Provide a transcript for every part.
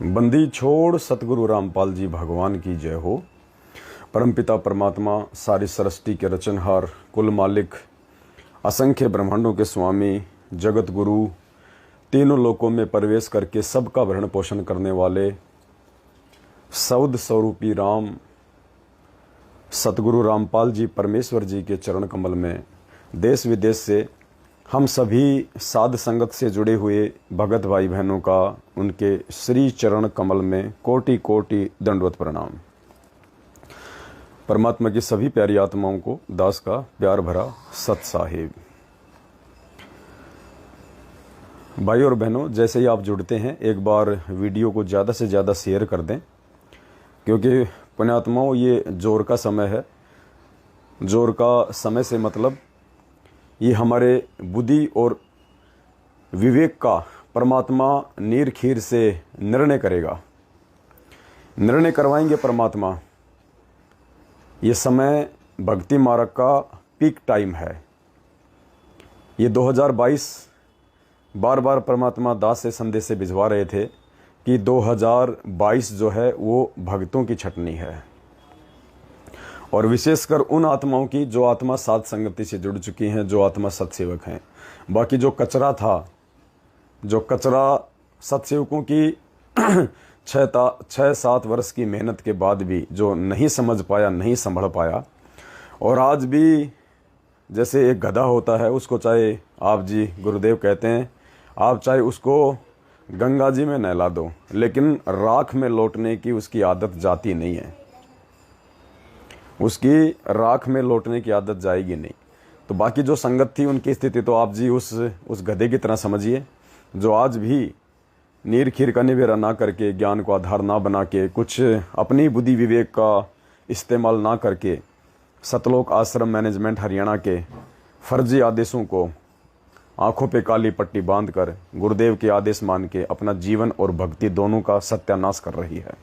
बंदी छोड़ सतगुरु रामपाल जी भगवान की जय हो। परमपिता परमात्मा सारी सृष्टि के रचनहार, कुल मालिक, असंख्य ब्रह्मांडों के स्वामी, जगत गुरु, तीनों लोकों में प्रवेश करके सबका भरण पोषण करने वाले सौद स्वरूपी राम सतगुरु रामपाल जी परमेश्वर जी के चरण कमल में देश विदेश से हम सभी साध संगत से जुड़े हुए भगत भाई बहनों का उनके श्री चरण कमल में कोटि कोटि दंडवत प्रणाम। परमात्मा की सभी प्यारी आत्माओं को दास का प्यार भरा सत साहिब। भाई और बहनों, जैसे ही आप जुड़ते हैं एक बार वीडियो को ज़्यादा से ज़्यादा शेयर कर दें, क्योंकि पुण्यात्माओं ये जोर का समय है। जोर का समय से मतलब ये हमारे बुद्धि और विवेक का परमात्मा नीर खीर से निर्णय करेगा, निर्णय करवाएंगे परमात्मा। ये समय भक्ति मार्ग का पीक टाइम है। ये 2022 बार बार परमात्मा दास से संदेश से भिजवा रहे थे कि 2022 जो है वो भक्तों की छटनी है, और विशेषकर उन आत्माओं की जो आत्मा साध संगति से जुड़ चुकी हैं, जो आत्मा सत्सेवक हैं। बाकी जो कचरा था, जो कचरा सत्सेवकों की 6-7 वर्ष की मेहनत के बाद भी जो नहीं समझ पाया, नहीं संभल पाया, और आज भी जैसे एक गधा होता है, उसको चाहे आप जी गुरुदेव कहते हैं आप चाहे उसको गंगा जी में नहला दो, लेकिन राख में लौटने की उसकी आदत जाती नहीं है, उसकी राख में लौटने की आदत जाएगी नहीं। तो बाकी जो संगत थी उनकी स्थिति तो आप जी उस गधे की तरह समझिए, जो आज भी नीर खीर का निवेरा ना करके, ज्ञान को आधार ना बना के, कुछ अपनी बुद्धि विवेक का इस्तेमाल ना करके, सतलोक आश्रम मैनेजमेंट हरियाणा के फर्जी आदेशों को आंखों पे काली पट्टी बांधकर गुरुदेव के आदेश मान के अपना जीवन और भक्ति दोनों का सत्यानाश कर रही है।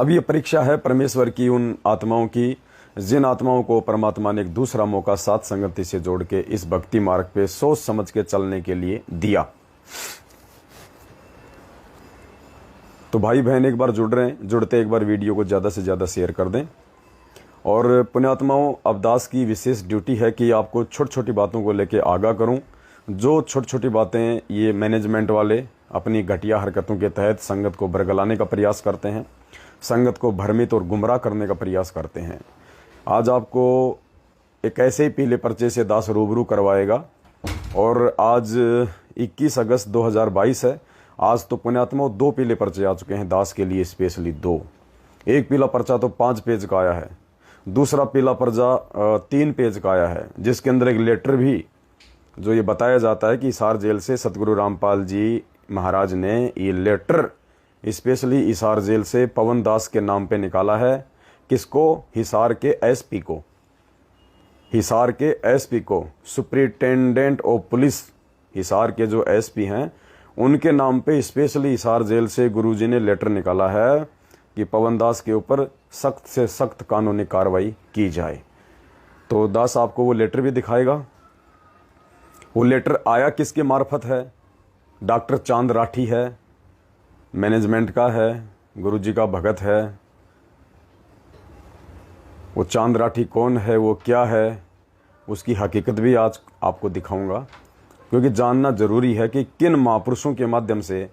अब ये परीक्षा है परमेश्वर की उन आत्माओं की, जिन आत्माओं को परमात्मा ने एक दूसरा मौका साथ संगति से जोड़ के इस भक्ति मार्ग पे सोच समझ के चलने के लिए दिया। तो भाई बहन एक बार जुड़ रहे हैं, जुड़ते एक बार वीडियो को ज़्यादा से ज़्यादा शेयर कर दें। और पुण्यात्माओं, अब दास की विशेष ड्यूटी है कि आपको छोटी छोटी बातों को लेके आगाह करूं। जो छोटी छोटी बातें ये मैनेजमेंट वाले अपनी घटिया हरकतों के तहत संगत को बरगलाने का प्रयास करते हैं, संगत को भ्रमित और गुमराह करने का प्रयास करते हैं, आज आपको एक ऐसे ही पीले पर्चे से दास रूबरू करवाएगा। और आज 21 अगस्त 2022 है। आज तो पुण्यात्मा 2 पीले पर्चे आ चुके हैं दास के लिए, स्पेशली 2। एक पीला पर्चा तो 5 पेज का आया है, दूसरा पीला पर्चा 3 पेज का आया है, जिसके अंदर एक लेटर भी जो ये बताया जाता है कि हिसार जेल से सतगुरु रामपाल जी महाराज ने ये लेटर स्पेशली हिसार जेल से पवन दास के नाम पे निकाला है। किसको? हिसार के एसपी को, हिसार के एसपी को, सुप्रिंटेंडेंट ऑफ पुलिस हिसार के जो एसपी हैं उनके नाम पे स्पेशली हिसार जेल से गुरुजी ने लेटर निकाला है कि पवन दास के ऊपर सख्त से सख्त कानूनी कार्रवाई की जाए। तो दास आपको वो लेटर भी दिखाएगा। वो लेटर आया किसके मार्फत है? डॉक्टर चांद राठी है, मैनेजमेंट का है, गुरुजी का भगत है। वो चांद राठी कौन है, वो क्या है, उसकी हकीकत भी आज आपको दिखाऊंगा, क्योंकि जानना जरूरी है कि किन महापुरुषों के माध्यम से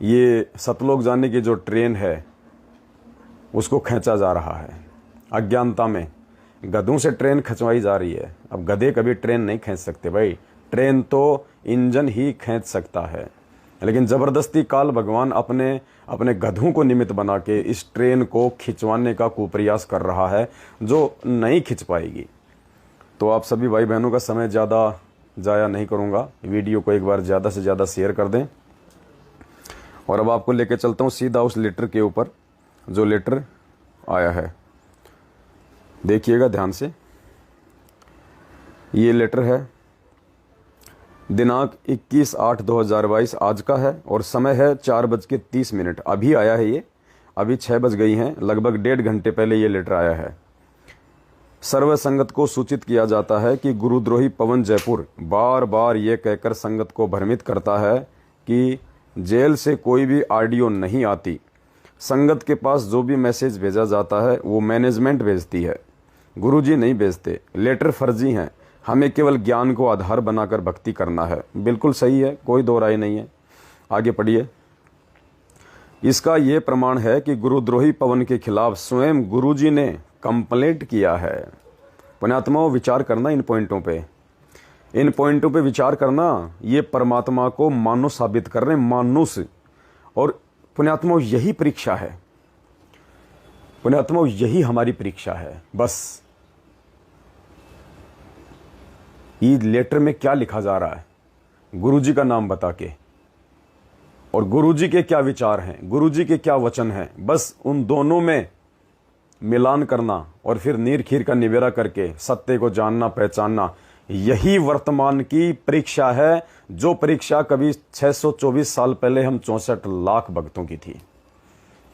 ये सतलोक जाने की जो ट्रेन है उसको खींचा जा रहा है। अज्ञानता में गधों से ट्रेन खिंचवाई जा रही है। अब गधे कभी ट्रेन नहीं खींच सकते भाई, ट्रेन तो इंजन ही खींच सकता है, लेकिन ज़बरदस्ती काल भगवान अपने गधों को निमित्त बना के इस ट्रेन को खिंचवाने का कुप्रयास कर रहा है, जो नहीं खिंच पाएगी। तो आप सभी भाई बहनों का समय ज़्यादा जाया नहीं करूँगा, वीडियो को एक बार ज़्यादा से ज़्यादा शेयर कर दें। और अब आपको लेके चलता हूँ सीधा उस लेटर के ऊपर, जो लेटर आया है। देखिएगा ध्यान से। ये लेटर है दिनांक 21/8/2022 आज का है, और समय है 4:30। अभी आया है ये, अभी 6 बज गई हैं, लगभग 1.5 घंटे पहले ये लेटर आया है। सर्व संगत को सूचित किया जाता है कि गुरुद्रोही पवन जयपुर बार बार ये कहकर संगत को भ्रमित करता है कि जेल से कोई भी ऑडियो नहीं आती। संगत के पास जो भी मैसेज भेजा जाता है वो मैनेजमेंट भेजती है, गुरुजी नहीं भेजते। लेटर फर्जी हैं, हमें केवल ज्ञान को आधार बनाकर भक्ति करना है। बिल्कुल सही है, कोई दो राय नहीं है। आगे पढ़िए। इसका ये प्रमाण है कि गुरुद्रोही पवन के खिलाफ स्वयं गुरुजी ने कंप्लेंट किया है। पुण्यात्माओं, विचार करना इन पॉइंटों पे, इन पॉइंटों पे विचार करना। ये परमात्मा को मानुष साबित कर रहे हैं, मानुष। और पुण्यात्माओं, यही परीक्षा है। पुण्यात्माओं, यही हमारी परीक्षा है। बस ये लेटर में क्या लिखा जा रहा है, गुरुजी का नाम बता के, और गुरुजी के क्या विचार हैं, गुरुजी के क्या वचन हैं, बस उन दोनों में मिलान करना और फिर नीर खीर का निबेरा करके सत्य को जानना, पहचानना, यही वर्तमान की परीक्षा है। जो परीक्षा कभी 624 साल पहले हम 64 लाख भक्तों की थी।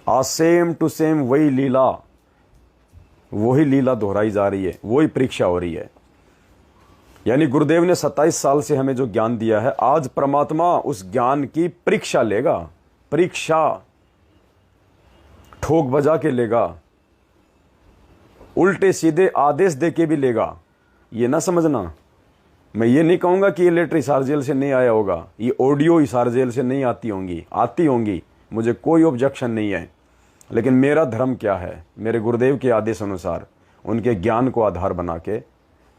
आज सेम टू सेम वही लीला दोहराई जा रही है, वही परीक्षा हो रही है। यानी गुरुदेव ने 27 साल से हमें जो ज्ञान दिया है, आज परमात्मा उस ज्ञान की परीक्षा लेगा। परीक्षा ठोक बजा के लेगा, उल्टे सीधे आदेश दे के भी लेगा। ये ना समझना, मैं ये नहीं कहूंगा कि ये लेटर हिसार जेल से नहीं आया होगा, ये ऑडियो हिसार जेल से नहीं आती होंगी, मुझे कोई ऑब्जेक्शन नहीं है। लेकिन मेरा धर्म क्या है, मेरे गुरुदेव के आदेश अनुसार उनके ज्ञान को आधार बना के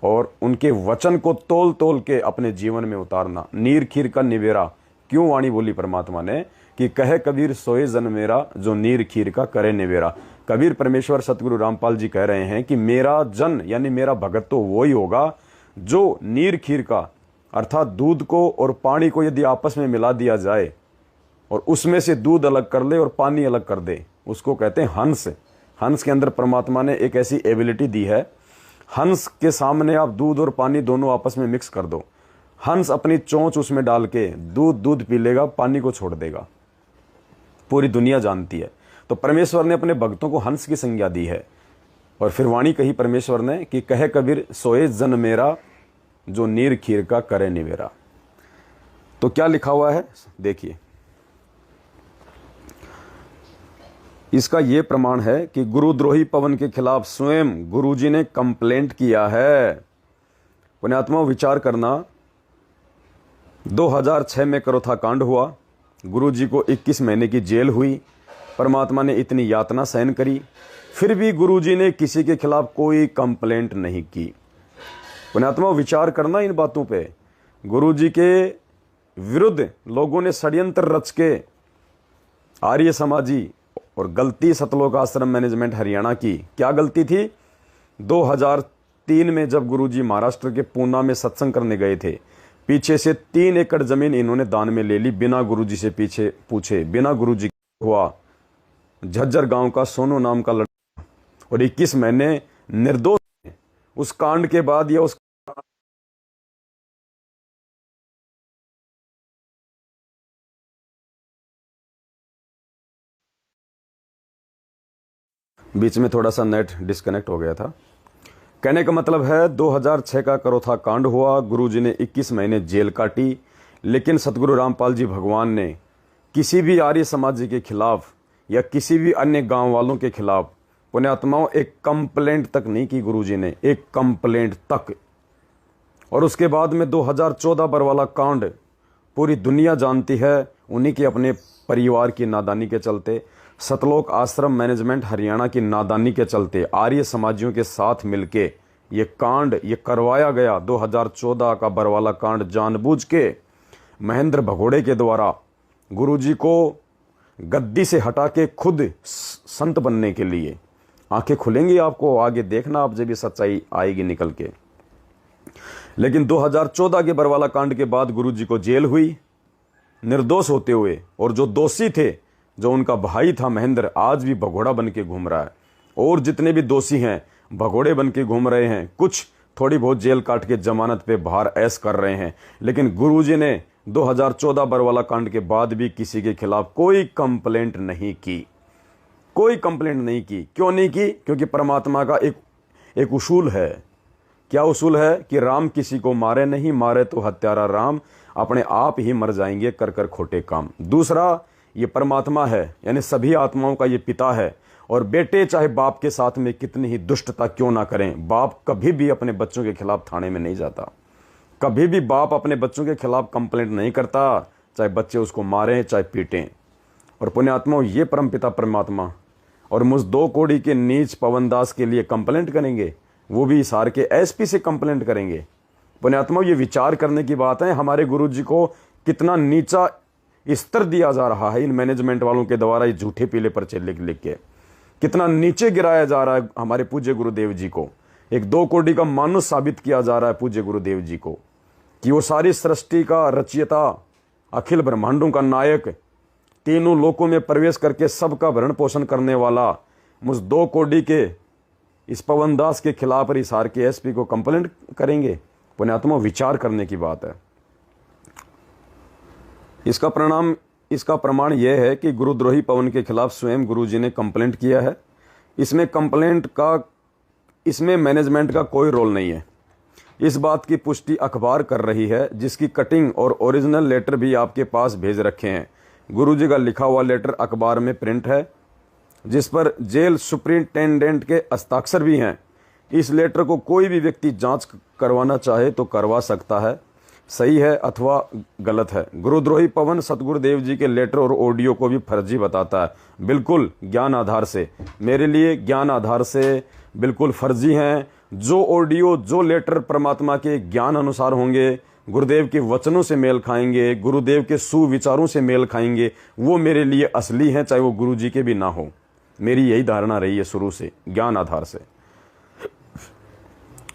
और उनके वचन को तोल तोल के अपने जीवन में उतारना। नीर खीर का निबेरा, क्यों वाणी बोली परमात्मा ने कि कहे कबीर सोए जन मेरा, जो नीर खीर का करे निबेरा। कबीर परमेश्वर सतगुरु रामपाल जी कह रहे हैं कि मेरा जन यानी मेरा भगत तो वही होगा जो नीर खीर का, अर्थात दूध को और पानी को यदि आपस में मिला दिया जाए और उसमें से दूध अलग कर ले और पानी अलग कर दे, उसको कहते हैं हंस। हंस के अंदर परमात्मा ने एक ऐसी एबिलिटी दी है, हंस के सामने आप दूध और पानी दोनों आपस में मिक्स कर दो, हंस अपनी चोंच उसमें डाल के दूध पी लेगा, पानी को छोड़ देगा। पूरी दुनिया जानती है। तो परमेश्वर ने अपने भक्तों को हंस की संज्ञा दी है। और फिर वाणी कही परमेश्वर ने कि कहे कबीर सोए जन मेरा, जो नीर खीर का करे निबेरा। तो क्या लिखा हुआ है देखिए। इसका यह प्रमाण है कि गुरुद्रोही पवन के खिलाफ स्वयं गुरुजी ने कंप्लेंट किया है। पुण्यात्मा, विचार करना, 2006 में करोथा कांड हुआ, गुरुजी को 21 महीने की जेल हुई, परमात्मा ने इतनी यातना सहन करी, फिर भी गुरुजी ने किसी के खिलाफ कोई कंप्लेंट नहीं की। पुण्यात्मा, विचार करना इन बातों पे। गुरुजी के विरुद्ध लोगों ने षड्यंत्र रच के आर्य समाजी, और गलती सतलोक आश्रम मैनेजमेंट हरियाणा की क्या गलती थी, 2003 में जब गुरुजी महाराष्ट्र के पूना में सत्संग करने गए थे, पीछे से 3 एकड़ जमीन इन्होंने दान में ले ली बिना गुरुजी से पीछे पूछे, बिना गुरुजी हुआ। झज्जर गांव का सोनू नाम का लड़का और 21 महीने निर्दोष। उस कांड के बाद या उस बीच में थोड़ा सा नेट डिस्कनेक्ट हो गया था। कहने का मतलब है 2006 का करोथा कांड हुआ, गुरुजी ने 21 महीने जेल काटी, लेकिन सतगुरु रामपाल जी भगवान ने किसी भी आर्य समाज के खिलाफ या किसी भी अन्य गांव वालों के खिलाफ, पुण्यात्माओं, एक कंप्लेंट तक नहीं की गुरुजी ने, एक कंप्लेंट तक। और उसके बाद में 2014 बरवाला कांड पूरी दुनिया जानती है, उन्हीं के अपने परिवार की नादानी के चलते, सतलोक आश्रम मैनेजमेंट हरियाणा की नादानी के चलते आर्य समाजियों के साथ मिलके ये कांड ये करवाया गया। 2014 का बरवाला कांड जानबूझ के महेंद्र भगोड़े के द्वारा गुरुजी को गद्दी से हटा के खुद संत बनने के लिए। आंखें खुलेंगी आपको, आगे देखना आप जब ये सच्चाई आएगी निकल के। लेकिन 2014 के बरवाला कांड के बाद गुरुजी को जेल हुई निर्दोष होते हुए, और जो दोषी थे, जो उनका भाई था महेंद्र, आज भी भगोड़ा बन के घूम रहा है, और जितने भी दोषी हैं भगोड़े बन के घूम रहे हैं। कुछ थोड़ी बहुत जेल काट के जमानत पे बाहर ऐश कर रहे हैं। लेकिन गुरुजी ने 2014 बरवाला कांड के बाद भी किसी के खिलाफ कोई कंप्लेंट नहीं की, कोई कंप्लेंट नहीं की। क्यों नहीं की? क्योंकि परमात्मा का एक उसूल है। क्या उसूल है? कि राम किसी को मारे नहीं, मारे तो हत्यारा राम। अपने आप ही मर जाएंगे कर कर खोटे काम। दूसरा, ये परमात्मा है, यानी सभी आत्माओं का ये पिता है। और बेटे चाहे बाप के साथ में कितनी ही दुष्टता क्यों ना करें, बाप कभी भी अपने बच्चों के खिलाफ थाने में नहीं जाता, कभी भी बाप अपने बच्चों के खिलाफ कंप्लेंट नहीं करता, चाहे बच्चे उसको मारें चाहे पीटें। और पुण्यात्माओं, ये परमपिता परमात्मा और मुझ 2 कौड़ी के नीच पवन दास के लिए कंप्लेंट करेंगे, वो भी हिसार के एसपी से कंप्लेंट करेंगे। पुण्यात्माओं, ये विचार करने की बात है, हमारे गुरुजी को कितना नीचा स्तर दिया जा रहा है इन मैनेजमेंट वालों के द्वारा, ये झूठे पीले पर्चे लिख लिख के कितना नीचे गिराया जा रहा है हमारे पूज्य गुरुदेव जी को। एक 2 कौड़ी का मानुष साबित किया जा रहा है पूज्य गुरुदेव जी को कि वो सारी सृष्टि का रचयिता, अखिल ब्रह्मांडों का नायक, तीनों लोकों में प्रवेश करके सबका भरण पोषण करने वाला मुझ 2 कौड़ी के इस पवन दास के खिलाफ हिसार के एसपी को कंप्लेंट करेंगे। पुण्यात्मा, विचार करने की बात है। इसका प्रमाण यह है कि गुरुद्रोही पवन के खिलाफ स्वयं गुरुजी ने कंप्लेंट किया है। इसमें मैनेजमेंट का कोई रोल नहीं है। इस बात की पुष्टि अखबार कर रही है, जिसकी कटिंग और ओरिजिनल लेटर भी आपके पास भेज रखे हैं। गुरुजी का लिखा हुआ लेटर अखबार में प्रिंट है, जिस पर जेल सुप्रिंटेंडेंट के हस्ताक्षर भी हैं। इस लेटर को कोई भी व्यक्ति जांच करवाना चाहे तो करवा सकता है, सही है अथवा गलत है। गुरुद्रोही पवन सतगुरुदेव जी के लेटर और ऑडियो को भी फर्जी बताता है, बिल्कुल ज्ञान आधार से। मेरे लिए ज्ञान आधार से बिल्कुल फर्जी हैं। जो ऑडियो, जो लेटर परमात्मा के ज्ञान अनुसार होंगे, गुरुदेव के वचनों से मेल खाएंगे, गुरुदेव के सुविचारों से मेल खाएंगे, वो मेरे लिए असली हैं, चाहे वो गुरु जी के भी ना हो। मेरी यही धारणा रही है शुरू से, ज्ञान आधार से।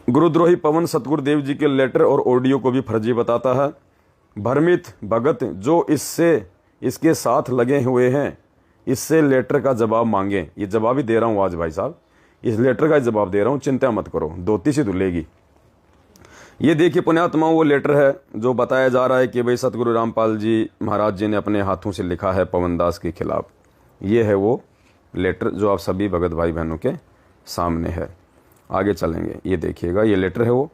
गुरुद्रोही पवन सतगुरुदेव जी के लेटर और ऑडियो को भी फर्जी बताता है। भ्रमित भगत जो इसके साथ लगे हुए हैं, इससे लेटर का जवाब मांगे। ये जवाब ही दे रहा हूँ आज भाई साहब, इस लेटर का जवाब दे रहा हूँ, चिंता मत करो, धोती से धुलेगी। ये देखिए पुण्यात्माओं, वो लेटर है जो बताया जा रहा है कि भाई सतगुरु रामपाल जी महाराज जी ने अपने हाथों से लिखा है पवन दास के खिलाफ। ये है वो लेटर जो आप सभी भगत भाई बहनों के सामने है। आगे चलेंगे, ये देखिएगा, ये लेटर है वो।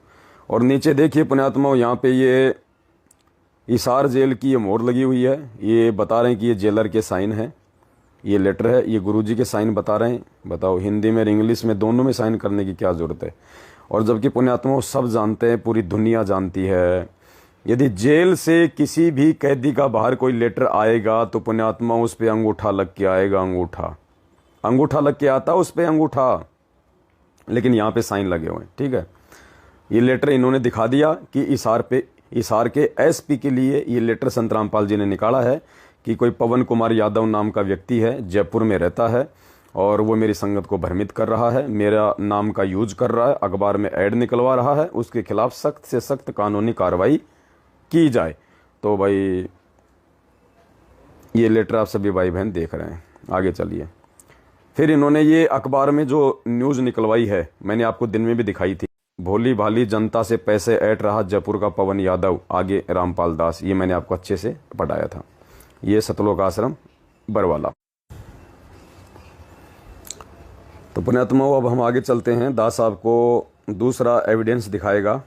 और नीचे देखिए पुण्यात्माओं, यहाँ पे ये हिसार जेल की ये मोहर लगी हुई है। ये बता रहे हैं कि ये जेलर के साइन है। ये लेटर है, ये गुरुजी के साइन बता रहे हैं। बताओ, हिंदी में और इंग्लिश में दोनों में साइन करने की क्या जरूरत है? और जबकि पुण्यात्माओं सब जानते हैं, पूरी दुनिया जानती है, यदि जेल से किसी भी कैदी का बाहर कोई लेटर आएगा तो पुण्यात्मा उस पर अंगूठा लग के आएगा। अंगूठा लग के आता उस पर अंगूठा, लेकिन यहाँ पे साइन लगे हुए हैं। ठीक है, ये लेटर इन्होंने दिखा दिया कि हिसार के एसपी के लिए ये लेटर संत रामपाल जी ने निकाला है कि कोई पवन कुमार यादव नाम का व्यक्ति है, जयपुर में रहता है और वो मेरी संगत को भ्रमित कर रहा है, मेरा नाम का यूज कर रहा है, अखबार में ऐड निकलवा रहा है, उसके खिलाफ सख्त से सख्त कानूनी कार्रवाई की जाए। तो भाई ये लेटर आप सभी भाई बहन देख रहे हैं। आगे चलिए, फिर इन्होंने ये अखबार में जो न्यूज़ निकलवाई है, मैंने आपको दिन में भी दिखाई थी, भोली भाली जनता से पैसे ऐंठ रहा जयपुर का पवन यादव, आगे रामपाल दास। ये मैंने आपको अच्छे से पढ़ाया था। ये सतलोक आश्रम बरवाला। तो पुण्यात्माओं, अब हम आगे चलते हैं। दास साहब को दूसरा एविडेंस दिखाएगा।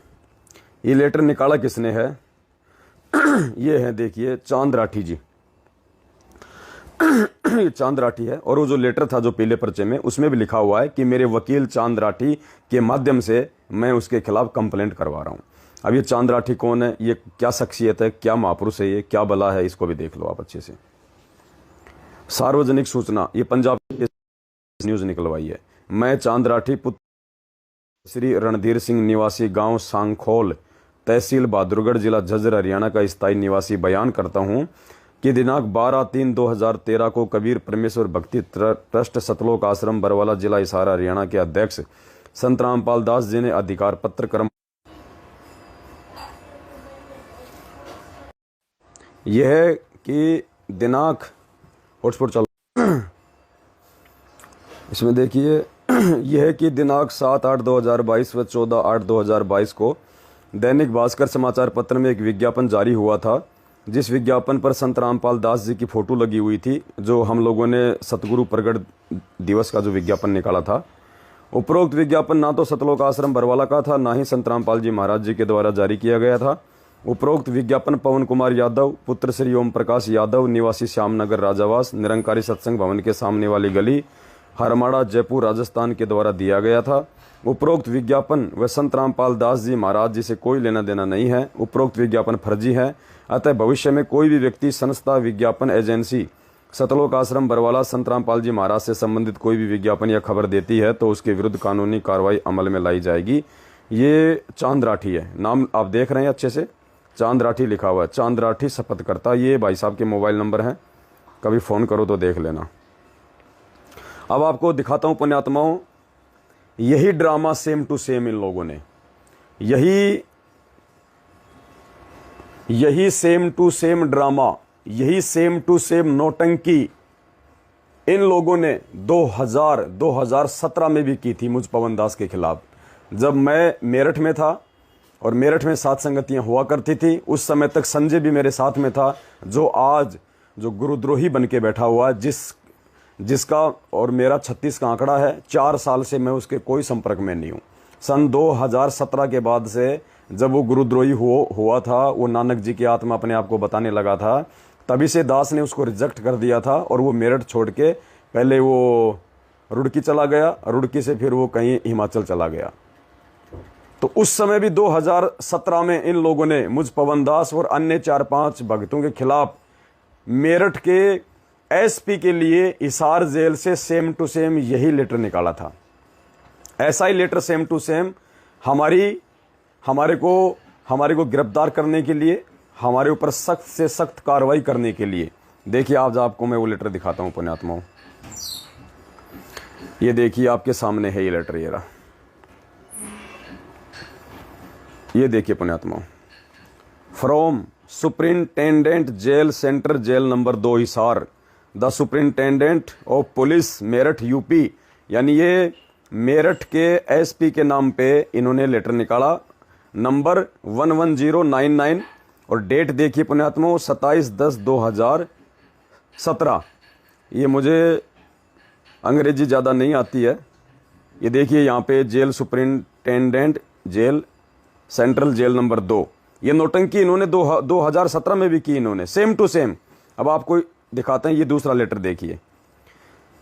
ये लेटर निकाला किसने है? ये है, देखिए, चांद राठी जी। ये चांद राठी है। और वो जो लेटर था जो पीले पर्चे में, उसमें भी लिखा हुआ है कि मेरे वकील चांद राठी के माध्यम से मैं उसके खिलाफ कंप्लेंट करवा रहा हूं। अब ये चांद राठी कौन है, ये क्या शख्सियत है, क्या महापुरुष है, ये क्या बला है, इसको भी देख लो आप अच्छे से। सार्वजनिक सूचना, ये पंजाब न्यूज निकलवाई है। मैं चांद राठी पुत्र श्री रणधीर सिंह निवासी गांव सांखोल, तहसील बहादुरगढ़, जिला झज्जर, हरियाणा का स्थायी निवासी बयान करता हूं कि दिनांक 12/3/2013 को कबीर परमेश्वर भक्ति ट्रस्ट सतलोक आश्रम बरवाला, जिला हिसार, हरियाणा के अध्यक्ष संत रामपाल दास जी ने अधिकार पत्र क्रम यह है कि दिनांक हॉटस्पॉट चल इसमें देखिए, यह है कि दिनांक 7/8/2022 व 14/8/2022 को दैनिक भास्कर समाचार पत्र में एक विज्ञापन जारी हुआ था, जिस विज्ञापन पर संत रामपाल दास जी की फोटो लगी हुई थी। जो हम लोगों ने सतगुरु प्रगट दिवस का जो विज्ञापन निकाला था, उपरोक्त विज्ञापन ना तो सतलोक आश्रम बरवाला का था, ना ही संत रामपाल जी महाराज जी के द्वारा जारी किया गया था। उपरोक्त विज्ञापन पवन कुमार यादव पुत्र श्री ओम प्रकाश यादव निवासी श्यामनगर राजावास निरंकारी सत्संग भवन के सामने वाली गली हरमाड़ा जयपुर राजस्थान के द्वारा दिया गया था। उपरोक्त विज्ञापन व संत रामपाल दास जी महाराज जी से कोई लेना देना नहीं है। उपरोक्त विज्ञापन फर्जी है, अतः भविष्य में कोई भी व्यक्ति संस्था विज्ञापन एजेंसी सतलोक आश्रम बरवाला संत रामपाल जी महाराज से संबंधित कोई भी विज्ञापन या खबर देती है तो उसके विरुद्ध कानूनी कार्रवाई अमल में लाई जाएगी। ये चांद राठी है, नाम आप देख रहे हैं अच्छे से, चांद राठी लिखा हुआ है, चांद राठी शपथ करता। ये भाई साहब के मोबाइल नंबर हैं, कभी फ़ोन करो तो देख लेना। अब आपको दिखाता हूँ पुण्यात्माओं, यही ड्रामा सेम टू सेम इन लोगों ने, यही सेम टू सेम ड्रामा, यही सेम टू सेम नौटंकी इन लोगों ने 2017 में भी की थी मुझ पवन दास के खिलाफ। जब मैं मेरठ में था और मेरठ में सात संगतियां हुआ करती थी, उस समय तक संजय भी मेरे साथ में था, जो आज जो गुरुद्रोही बन के बैठा हुआ है, जिसका और मेरा 36 का आंकड़ा है। 4 साल से मैं उसके कोई संपर्क में नहीं हूँ। सन 2017 के बाद से जब वो गुरुद्रोही हुआ था, वो नानक जी की आत्मा अपने आप को बताने लगा था, तभी से दास ने उसको रिजेक्ट कर दिया था और वो मेरठ छोड़ के पहले वो रुड़की चला गया, रुड़की से फिर वो कहीं हिमाचल चला गया। तो उस समय भी 2017 में इन लोगों ने मुझ पवन दास और अन्य 4-5 भक्तों के खिलाफ मेरठ के एसपी के लिए हिसार जेल से सेम टू सेम यही लेटर निकाला था। ऐसा ही लेटर सेम टू सेम हमारे को गिरफ्तार करने के लिए, हमारे ऊपर सख्त से सख्त कार्रवाई करने के लिए। देखिए आज आपको मैं वो लेटर दिखाता हूं पुण्यात्माओं। ये देखिए आपके सामने है ये लेटर, ये रहा, ये देखिए पुण्यात्माओं। From superintendent jail centre jail number 2 Hisar, the superintendent of police Meerut UP. यानी ये मेरठ के एसपी के नाम पे इन्होंने लेटर निकाला, नंबर 11099 और डेट देखिए पुण्यात्माओं 27/10/2017। ये मुझे अंग्रेजी ज़्यादा नहीं आती है। ये देखिए यहाँ पे jail superintendent jail central jail number 2। ये नौटंकी इन्होंने 2017 में भी की, इन्होंने सेम टू सेम। अब आपको दिखाते हैं ये दूसरा लेटर, देखिए।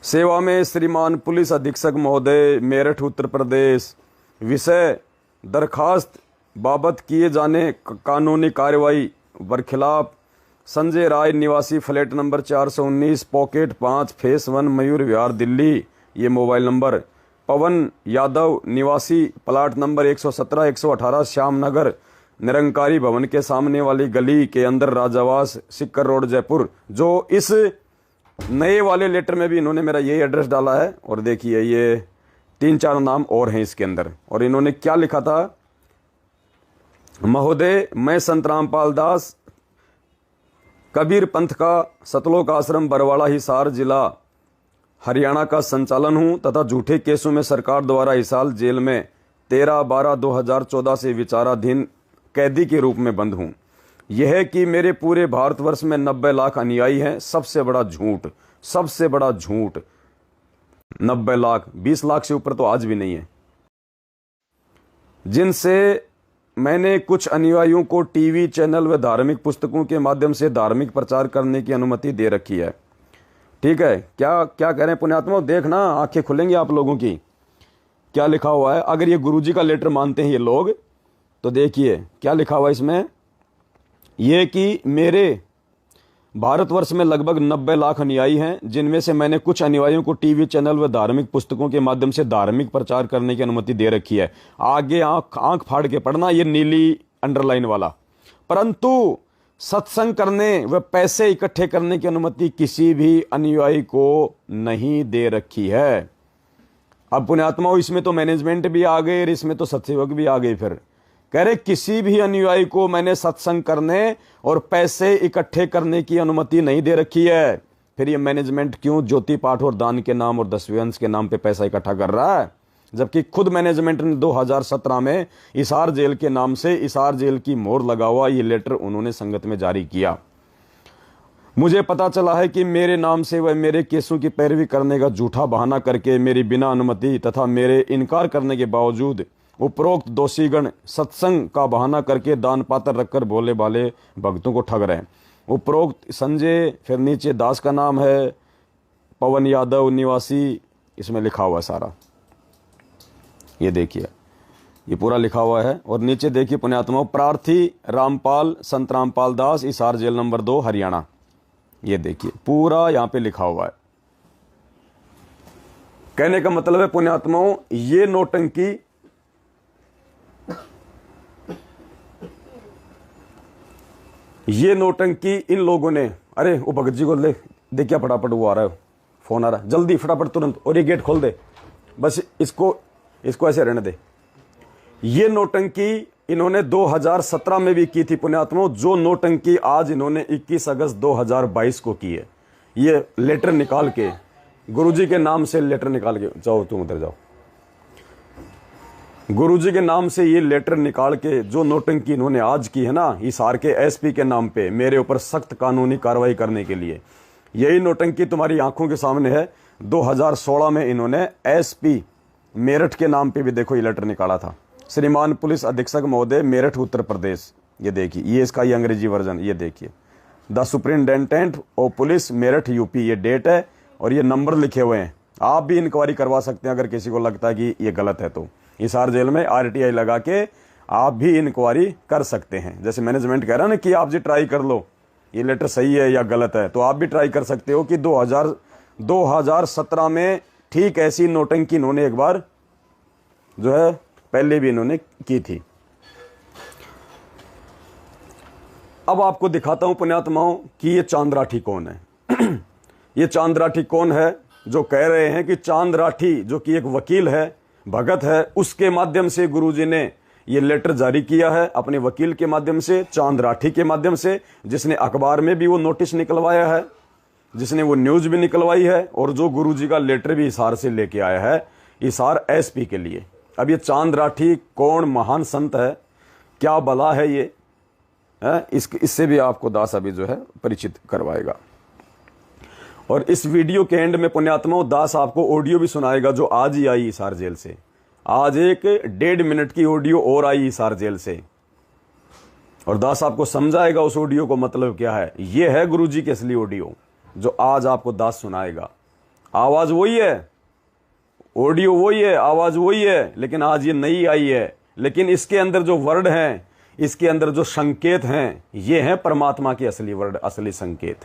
सेवा में श्रीमान पुलिस अधीक्षक महोदय मेरठ उत्तर प्रदेश, विषय दरखास्त बाबत किए जाने कानूनी कार्रवाई बरखिलाफ संजय राय निवासी flat number 419 pocket 5 face 1 Mayur Vihar Delhi. ये मोबाइल नंबर पवन यादव निवासी प्लाट नंबर 117 118 श्यामनगर निरंकारी भवन के सामने वाली गली के अंदर राजावास सिक्कर रोड जयपुर। जो इस नए वाले लेटर में भी इन्होंने मेरा यही एड्रेस डाला है। और देखिए ये 3-4 नाम और हैं इसके अंदर। और इन्होंने क्या लिखा था, महोदय मैं संत रामपाल दास कबीर पंथ का सतलोक आश्रम बरवाड़ा हिसार जिला हरियाणा का संचालन हूं तथा झूठे केसों में सरकार द्वारा हिसार जेल में 13/12/2014 से विचाराधीन कैदी के रूप में बंद हूं। यह कि मेरे पूरे भारतवर्ष में 90 लाख अनुयायी हैं। सबसे बड़ा झूठ, सबसे बड़ा झूठ। 90 लाख, 20 लाख से ऊपर तो आज भी नहीं है। जिनसे मैंने कुछ अनुयायियों को टीवी चैनल व धार्मिक पुस्तकों के माध्यम से धार्मिक प्रचार करने की अनुमति दे रखी है। ठीक है, क्या क्या कह रहे हैं पुण्यात्मा, देखना आंखें खुलेंगी आप लोगों की। क्या लिखा हुआ है, अगर ये गुरुजी का लेटर मानते हैं ये लोग, तो देखिए क्या लिखा हुआ है इसमें। ये कि मेरे भारतवर्ष में लगभग 90 लाख अनुयायी हैं, जिनमें से मैंने कुछ अनुयायियों को टीवी चैनल व धार्मिक पुस्तकों के माध्यम से धार्मिक प्रचार करने की अनुमति दे रखी है। आगे आंख फाड़ के पढ़ना, ये नीली अंडरलाइन वाला। परंतु सत्संग करने व पैसे इकट्ठे करने की अनुमति किसी भी अनुयायी को नहीं दे रखी है। अब पुण्यात्माओं इसमें तो मैनेजमेंट भी आ गए, इसमें तो सत्सेवक भी आ गए। फिर कह रहे किसी भी अनुयायी को मैंने सत्संग करने और पैसे इकट्ठे करने की अनुमति नहीं दे रखी है। फिर ये मैनेजमेंट क्यों ज्योति पाठ और दान के नाम और 10वें अंश के नाम पे पैसा इकट्ठा कर रहा है, जबकि खुद मैनेजमेंट ने 2017 में हिसार जेल के नाम से हिसार जेल की मोहर लगा हुआ ये लेटर उन्होंने संगत में जारी किया। मुझे पता चला है कि मेरे नाम से वह मेरे केसों की पैरवी करने का झूठा बहाना करके मेरी बिना अनुमति तथा मेरे इनकार करने के बावजूद उपरोक्त दोषीगण सत्संग का बहाना करके दान पात्र रखकर भोले भाले भक्तों को ठग रहे हैं। उपरोक्त संजय, फिर नीचे दास का नाम है, पवन यादव निवासी, इसमें लिखा हुआ है सारा, ये देखिए ये पूरा लिखा हुआ है। और नीचे देखिए पुण्यात्माओं, प्रार्थी रामपाल, संत रामपाल दास, हिसार जेल नंबर 2 हरियाणा, ये देखिए पूरा यहाँ पे लिखा हुआ है। कहने का मतलब है पुण्यात्माओं, ये नौटंकी इन लोगों ने, अरे वो भगत जी को ले देख, क्या फटाफट वो आ रहा है, फोन आ रहा है, जल्दी फटाफट तुरंत, और ये गेट खोल दे, बस इसको ऐसे रहने दे। ये नौटंकी इन्होंने 2017 में भी की थी पुण्यात्माओं, जो नौटंकी आज इन्होंने 21 अगस्त 2022 को की है। ये लेटर निकाल के, गुरुजी के नाम से लेटर निकाल के, जाओ तुम उधर जाओ, गुरुजी के नाम से ये लेटर निकाल के जो नौटंकी इन्होंने आज की है ना, हिसार के एसपी के नाम पे मेरे ऊपर सख्त कानूनी कार्रवाई करने के लिए, यही नौटंकी तुम्हारी आंखों के सामने है। 2016 में इन्होंने एसपी मेरठ के नाम पे भी देखो ये लेटर निकाला था, श्रीमान पुलिस अधीक्षक महोदय मेरठ उत्तर प्रदेश, ये देखिए, ये इसका ये अंग्रेजी वर्जन, ये देखिए, the superintendent of police Meerut UP, ये डेट है और ये नंबर लिखे हुए हैं। आप भी इंक्वायरी करवा सकते हैं अगर किसी को लगता है कि ये गलत है, तो हिसार जेल में आरटीआई लगा के आप भी इंक्वायरी कर सकते हैं। जैसे मैनेजमेंट कह रहा है ना कि आप जी ट्राई कर लो ये लेटर सही है या गलत है, तो आप भी ट्राई कर सकते हो कि 2017 में ठीक ऐसी नौटंकी इन्होंने एक बार जो है पहले भी इन्होंने की थी। अब आपको दिखाता हूं पुण्यात्माओं कि ये चांद राठी कौन है। ये चांद राठी कौन है जो कह रहे हैं कि चांद राठी जो कि एक वकील है, भगत है, उसके माध्यम से गुरुजी ने ये लेटर जारी किया है, अपने वकील के माध्यम से, चांद राठी के माध्यम से, जिसने अखबार में भी वो नोटिस निकलवाया है, जिसने वो न्यूज भी निकलवाई है, और जो गुरुजी का लेटर भी हिसार से लेके आया है, हिसार एसपी के लिए। अब ये चांद राठी कौन महान संत है, क्या बला है ये है, इससे भी आपको दास अभी जो है परिचित करवाएगा। और इस वीडियो के एंड में पुण्यात्माओं दास आपको ऑडियो भी सुनाएगा जो आज ही आई हिसार जेल से। आज एक 1.5 मिनट की ऑडियो और आई हिसार जेल से, और दास आपको समझाएगा उस ऑडियो को मतलब क्या है। यह है गुरुजी की असली ऑडियो जो आज आपको दास सुनाएगा। आवाज वही है, ऑडियो वही है, आवाज वही है, लेकिन आज ये नई आई है। लेकिन इसके अंदर जो वर्ड हैं, इसके अंदर जो संकेत हैं, ये हैं परमात्मा के असली वर्ड, असली संकेत।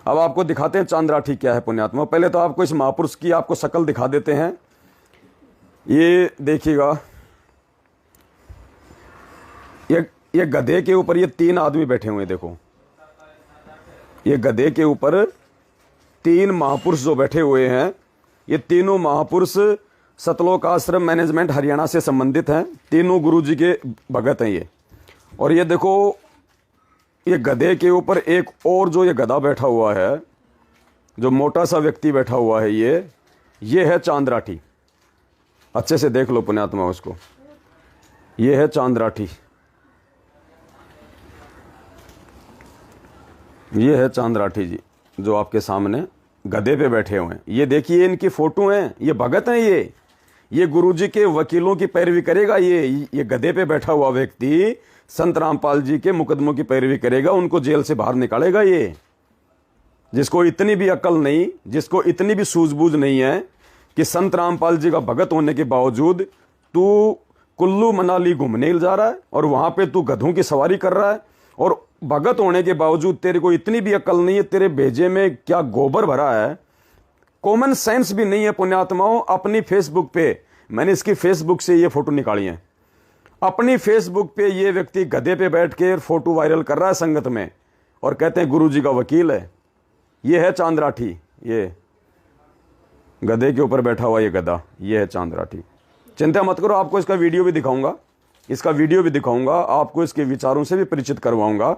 अब आपको दिखाते हैं चांद राठी क्या है पुण्यात्मा। पहले तो आपको इस महापुरुष की आपको शक्ल दिखा देते हैं। ये देखिएगा, ये गधे के ऊपर ये 3 आदमी बैठे हुए हैं। देखो ये गधे के ऊपर 3 महापुरुष जो बैठे हुए हैं, ये तीनों महापुरुष सतलोक आश्रम मैनेजमेंट हरियाणा से संबंधित हैं। तीनों गुरुजी के भगत हैं ये। और ये देखो ये गधे के ऊपर एक और जो ये गधा बैठा हुआ है, जो मोटा सा व्यक्ति बैठा हुआ है, ये है चांद राठी। अच्छे से देख लो पुण्यात्मा उसको, ये है चांद राठी, ये है चांद राठी जी जो आपके सामने गधे पे बैठे हुए हैं। ये देखिए इनकी फोटो हैं, ये भगत हैं। ये गुरुजी के वकीलों की पैरवी करेगा। ये गधे पे बैठा हुआ व्यक्ति संत रामपाल जी के मुकदमों की पैरवी करेगा, उनको जेल से बाहर निकालेगा। ये जिसको इतनी भी अकल नहीं, जिसको इतनी भी सूझबूझ नहीं है कि संत रामपाल जी का भगत होने के बावजूद तू कुल्लू मनाली घूमने जा रहा है और वहां पे तू गधों की सवारी कर रहा है, और भगत होने के बावजूद तेरे को इतनी भी अकल नहीं है, तेरे भेजे में क्या गोबर भरा है, कॉमन सेंस भी नहीं है पुण्यात्माओं। अपनी फेसबुक पे, मैंने इसकी फेसबुक से ये फोटो निकाली है, अपनी फेसबुक पे ये व्यक्ति गधे पे बैठ के फोटो वायरल कर रहा है संगत में, और कहते हैं गुरुजी का वकील है। ये है चांद राठी, ये गधे के ऊपर बैठा हुआ ये गधा, ये है चांद राठी। चिंता मत करो, आपको इसका वीडियो भी दिखाऊंगा, आपको इसके विचारों से भी परिचित करवाऊंगा,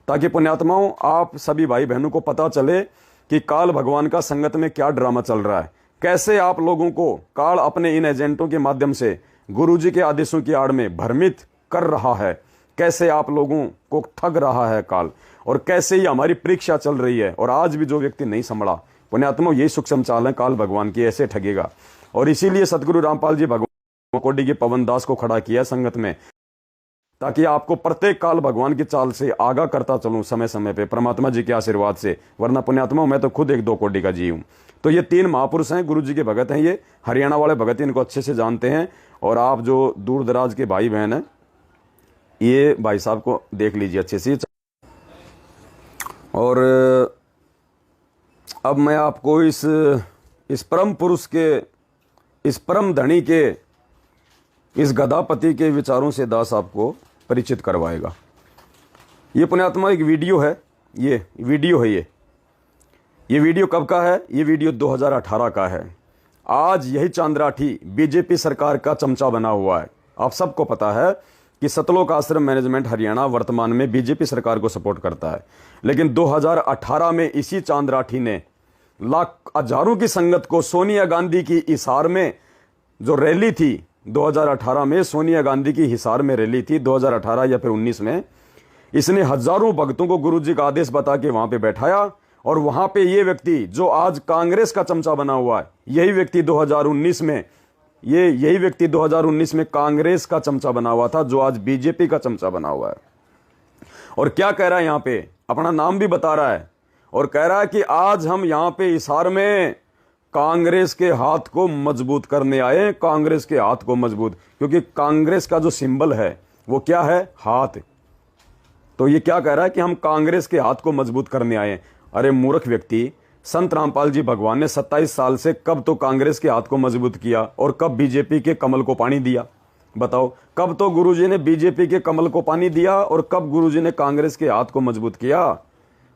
ताकि पुण्यात्माओं आप सभी भाई बहनों को पता चले कि काल भगवान का संगत में क्या ड्रामा चल रहा है, कैसे आप लोगों को काल अपने इन एजेंटों के माध्यम से गुरुजी के आदेशों की आड़ में भ्रमित कर रहा है, कैसे आप लोगों को ठग रहा है काल, और कैसे ही हमारी परीक्षा चल रही है। और आज भी जो व्यक्ति नहीं संभला पुण्यात्मा, यही सूक्ष्म चाल है काल भगवान की, ऐसे ठगेगा। और इसीलिए सदगुरु रामपाल जी भगवान कोडी के पवन दास को खड़ा किया संगत में, ताकि आपको प्रत्येक काल भगवान की चाल से आगाह करता चलूं समय समय पे परमात्मा जी के आशीर्वाद से। वरना पुण्यात्मा मैं तो खुद एक 2 कोडी का जी हूं। तो ये 3 महापुरुष हैं, गुरु जी के भगत हैं, ये हरियाणा वाले भगत इनको अच्छे से जानते हैं। और आप जो दूर दराज के भाई बहन हैं, ये भाई साहब को देख लीजिए अच्छे से। और अब मैं आपको इस परम पुरुष के, इस परम धनी के, इस गदापति के विचारों से दास आपको परिचित करवाएगा। ये पुण्यात्मा एक वीडियो है, ये वीडियो है। ये वीडियो कब का है? ये वीडियो 2018 का है। आज यही चांद्राठी बीजेपी सरकार का चमचा बना हुआ है। आप सबको पता है कि सतलोक आश्रम मैनेजमेंट हरियाणा वर्तमान में बीजेपी सरकार को सपोर्ट करता है। लेकिन 2018 में इसी चांद्राठी ने हजारों की संगत को सोनिया गांधी की हिसार में जो रैली थी 2018 में, सोनिया गांधी की हिसार में रैली थी 2018 या फिर 19 में, इसने हजारों भक्तों को गुरुजी का आदेश बता के वहां पे बैठाया। और वहां पे ये व्यक्ति जो आज कांग्रेस का चमचा बना हुआ है, यही व्यक्ति 2019 में कांग्रेस का चमचा बना हुआ था, जो आज बीजेपी का चमचा बना हुआ है। और क्या कह रहा है यहां पे? अपना नाम भी बता रहा है और कह रहा है कि आज हम यहां पे हिसार में कांग्रेस के हाथ को मजबूत करने आए, कांग्रेस के हाथ को मजबूत, क्योंकि कांग्रेस का जो सिंबल है वो क्या है? हाथ। तो ये क्या कह रहा है कि हम कांग्रेस के हाथ को मजबूत करने आए। अरे मूर्ख व्यक्ति, संत रामपाल जी भगवान ने 27 साल से कब तो कांग्रेस के हाथ को मजबूत किया और कब बीजेपी के कमल को पानी दिया? बताओ, कब तो गुरुजी ने बीजेपी के कमल को पानी दिया और कब गुरुजी ने कांग्रेस के हाथ को मजबूत किया?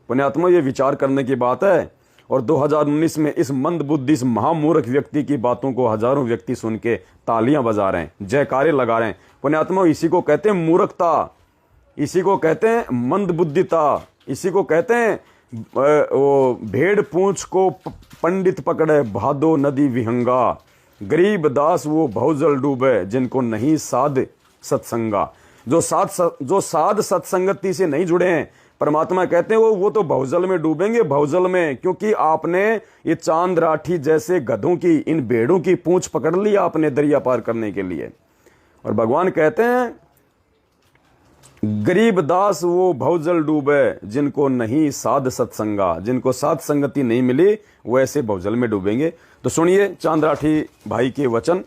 पुण्यात्मा, ये विचार करने की बात है। और 2019 में इस मंदबुद्धि, इस महामूर्ख व्यक्ति की बातों को हजारों व्यक्ति सुन के तालियां बजा रहे हैं, जयकारे लगा रहे हैं। पुण्यात्मा, इसी को कहते हैं मूर्खता, इसी को कहते हैं मंदबुद्धिता, इसी को कहते हैं वो भेड़ पूंछ को पंडित पकड़े भादो नदी विहंगा, गरीब दास वो भवजल डूबे जिनको नहीं साध सत्संगा। जो साध सत्संगति से नहीं जुड़े हैं, परमात्मा कहते हैं वो तो भवजल में डूबेंगे, भवजल में, क्योंकि आपने ये चांद राठी जैसे गधों की, इन भेड़ों की पूंछ पकड़ ली आपने दरिया पार करने के लिए। और भगवान कहते हैं गरीब दास वो भवजल डूबे जिनको नहीं साध सत्संगा, जिनको साध संगति नहीं मिली वो ऐसे भवजल में डूबेंगे। तो सुनिए चांद्राठी भाई के वचन।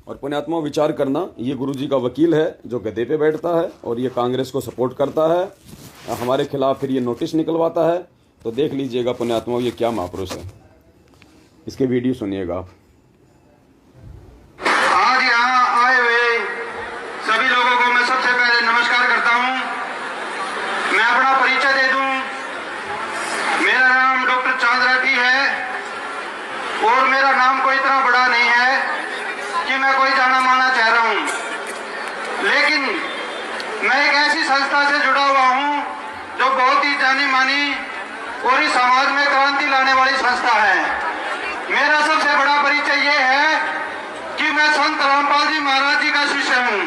और पुण्यात्मा, विचार करना, ये गुरुजी का वकील है जो गद्दे पे बैठता है और ये कांग्रेस को सपोर्ट करता है, हमारे खिलाफ फिर ये नोटिस निकलवाता है। तो देख लीजिएगा पुण्यात्मा, ये क्या महापुरुष है, इसके वीडियो सुनिएगा आप। आज यहाँ आए हुए सभी लोगों को मैं सबसे पहले नमस्कार करता हूँ। मैं अपना परिचय दे दूं। मेरा नाम डॉक्टर चांद्राठी है और मेरा नाम कोई इतना बड़ा नहीं है कि मैं कोई जाना माना चाह रहा हूँ, लेकिन मैं एक ऐसी संस्था से जुड़ा हुआ हूँ जो बहुत ही जानी मानी और इस समाज में क्रांति लाने वाली संस्था है। मेरा सबसे बड़ा परिचय ये है कि मैं संत रामपाल जी महाराज जी का शिष्य हूँ।